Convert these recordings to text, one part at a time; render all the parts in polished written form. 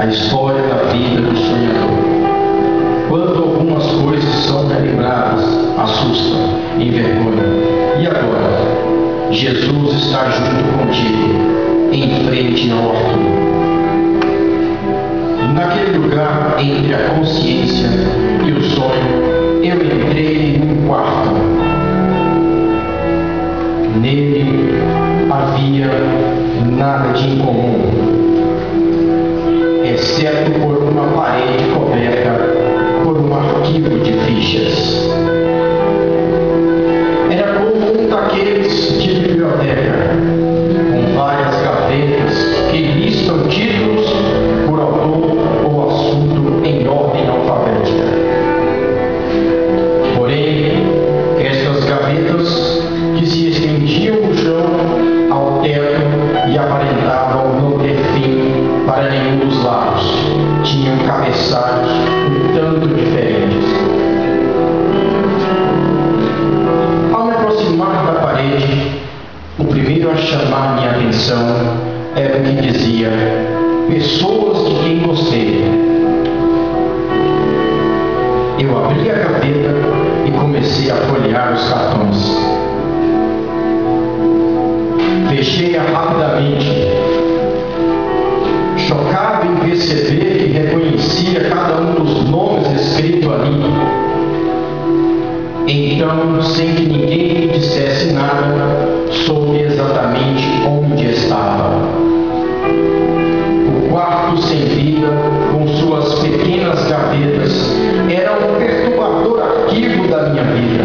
a história da vida do sonhador. Quando algumas coisas são relembradas, assustam, envergonham. E agora? Jesus está junto contigo, em frente ao Arthur. Naquele lugar entre a consciência e o sonho, eu entrei num quarto. Nele havia nada de incomum, exceto por uma parede coberta por um arquivo de fichas. Era como um daqueles de biblioteca, com várias gavetas que listam títulos por autor ou assunto em ordem alfabética. Porém, estas gavetas, que se estendiam no chão ao teto e aparentavam não ter fim para nenhum dos lados, tinham cabeçalhos um tanto diferentes. Ao me aproximar da parede, o primeiro a chamar minha atenção era o que dizia: pessoas de quem gostei. Eu abri a gaveta e comecei a folhear os cartões. Fechei-a rapidamente, chocado em perceber que reconhecia cada um dos nomes escritos ali. Então, sem que ninguém me dissesse nada, soube exatamente onde estava. O quarto sem vida, com suas pequenas gavetas, era um perturbador arquivo da minha vida.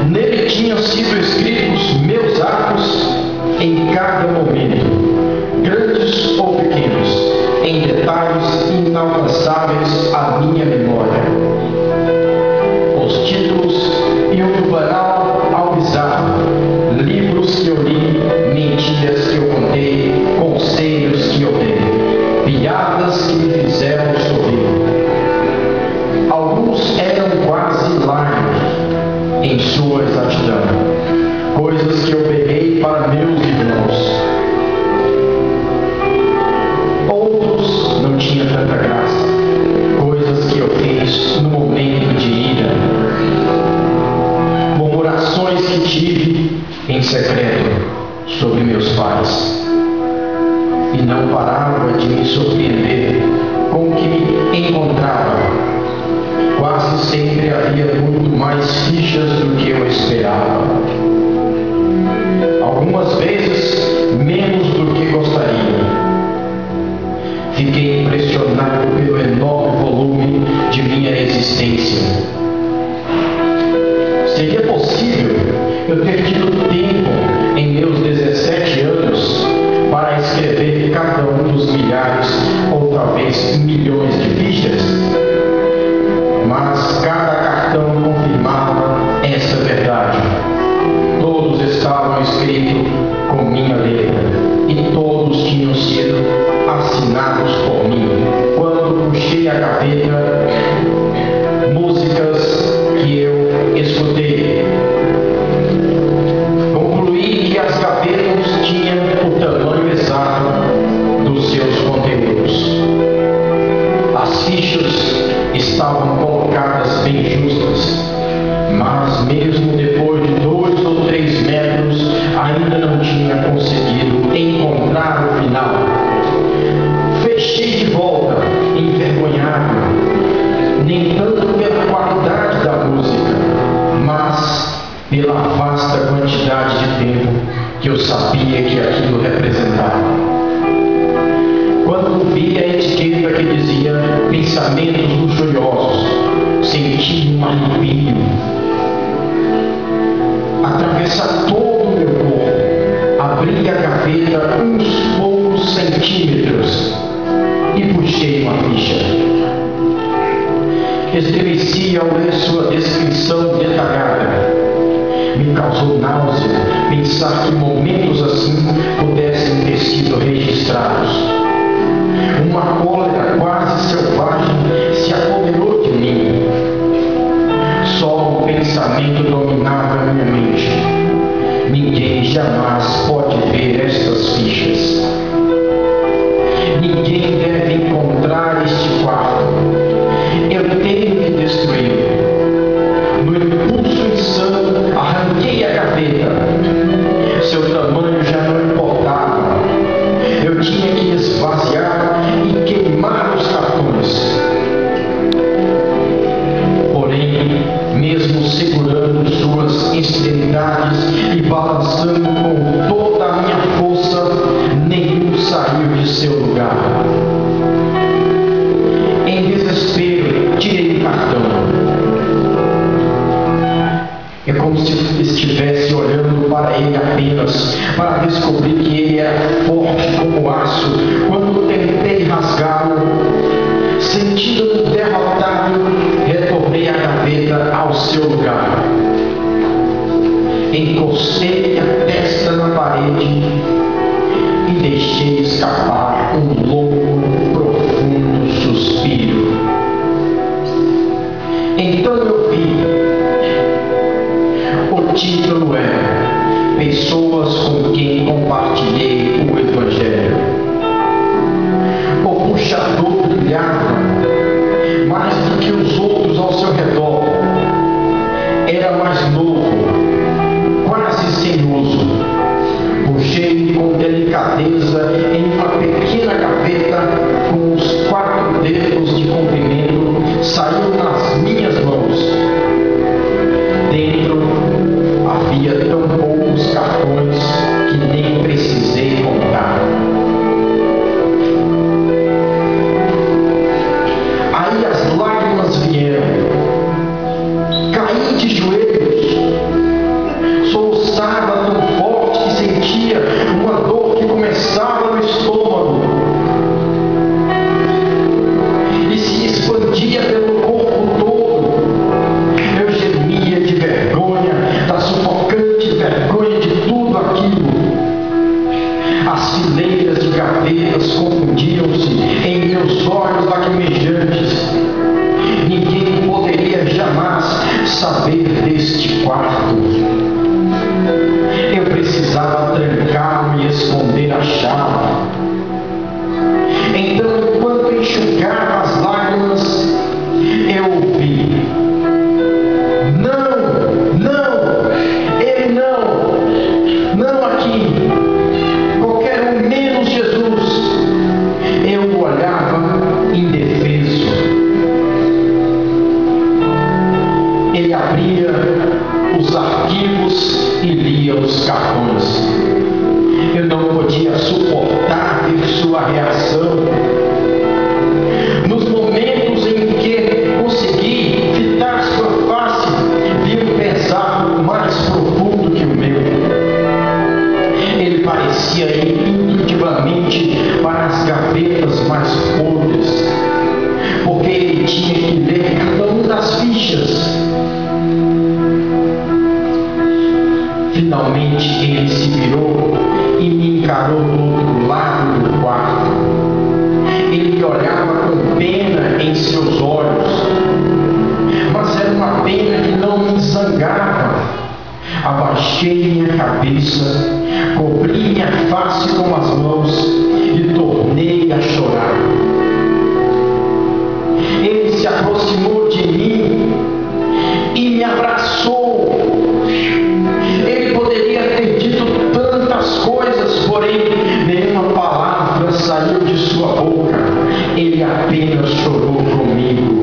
Nele tinham sido escritos meus atos em cada momento, grandes ou pequenos, em detalhes inalcançáveis à minha memória. Os títulos iam do banal ao bizarro, livros que eu li, mentiras que eu contei, conselhos que eu dei, piadas que me fizeram sorrir. Alguns eram quase lágrimas em sua exatidão, coisas que eu peguei para meus irmãos. Outros não tinham tanta graça, coisas que eu fiz no momento de ira, murmurações que tive em secreto sobre meus pais. E não parava de me surpreender com o que me encontrava. Quase sempre havia muito mais fichas do que eu esperava. Algumas vezes, menos do que gostaria. Fiquei impressionado pelo enorme volume de minha existência. Seria possível eu ter tido tempo, em meus 17 anos, para escrever cada um dos milhares ou talvez milhões de fichas? Mas cada cartão confirmava essa verdade. Todos estavam escritos com minha letra e todos tinham sido assinados por mim. Quando puxei a gaveta, músicas que eu escutei. Concluí que as gavetas tinham o tamanho exato dos seus conteúdos. As fichas estavam colocadas bem justas, mas mesmo depois de 2 ou 3 metros, ainda não tinha conseguido encontrar o final. Fechei de volta, envergonhado, nem tanto pela qualidade da música, mas pela vasta quantidade de tempo que eu sabia que aquilo representava. Quando vi a etiqueta que dizia pensamentos luxuriosos, senti um arrepio atravessar todo o meu corpo. Abri a gaveta uns poucos centímetros e puxei uma ficha. Estremeci ao ler sua descrição detalhada. Me causou náusea pensar que momentos assim pudessem ter sido registrados. Uma cólera quase selvagem se apoderou de mim. Só um pensamento dominava minha mente. Ninguém jamais pode ver estas fichas. Ninguém para descobrir que ele era forte como aço. Quando tentei rasgá-lo, sentindo-me derrotado, retornei a gaveta ao seu lugar. Encostei a testa na parede e deixei escapar um longo, profundo suspiro. Então eu vi. O título é Pessoas com quem compartilhei o Evangelho. O puxador brilhava mais do que os outros ao seu redor. Era mais novo, quase sem uso. Puxei com delicadeza em uma pequena gaveta com os 4 dedos de comprimento, saiu nas minhas mãos. Dentro havia tão poucos cartões que nem precisei contar. Aí as lágrimas vieram. Caí de joelhos. Soluçava tão forte que sentia uma dor que começava no estômago e se expandia pelo corpo todo. Eu gemia de vergonha, da sufocante vergonha de tudo aquilo. As fileiras de gavetas confundiam-se em meus olhos lacrimejantes. Ninguém poderia jamais saber deste quarto. Eu precisava trancar-me e esconder a chave. Então, enquanto enxugava as lágrimas, eu ouvi: não, não, ele não aqui, qualquer um menos Jesus. Eu olhava indefeso. Ele abria os arquivos e lia os cartões. Eu não podia suportar ver sua reação. Nos momentos em que consegui fitar sua face, vi um pesar mais profundo que o meu. Ele parecia ir intuitivamente para as gavetas mais podres, porque ele tinha que ler cada uma das fichas. Finalmente ele se virou e me encarou do outro lado do quarto. Ele me olhava com pena em seus olhos, mas era uma pena que não me zangava. Abaixei minha cabeça, cobri minha face com as mãos e tornei a chorar. Ele se aproximou de mim e me abraçou. Ele poderia ter dito tantas coisas, porém nenhuma palavra saiu de sua boca. Ele apenas chorou comigo.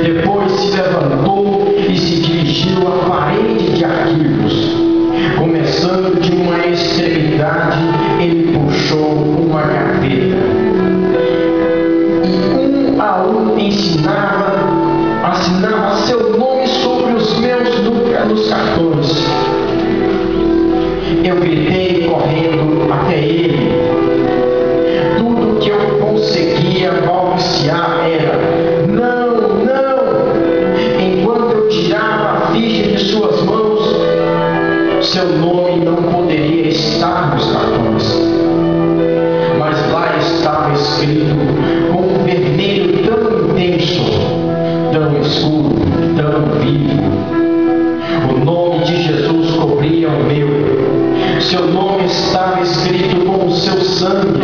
Depois se levantou e se dirigiu à parede de arquivos. Começando de uma extremidade, ele puxou uma gaveta e a assinava seu nome sobre os meus nos cartões. Eu gritei correndo até ele. Tudo que eu conseguia balbuciar era: não, não. Enquanto eu tirava a ficha de suas mãos, seu nome não poderia estar nos cartões. Mas lá estava escrito com um vermelho tão intenso, tão escuro, tão vivo. O nome de Jesus cobria o meu. Seu nome estava escrito com o seu sangue.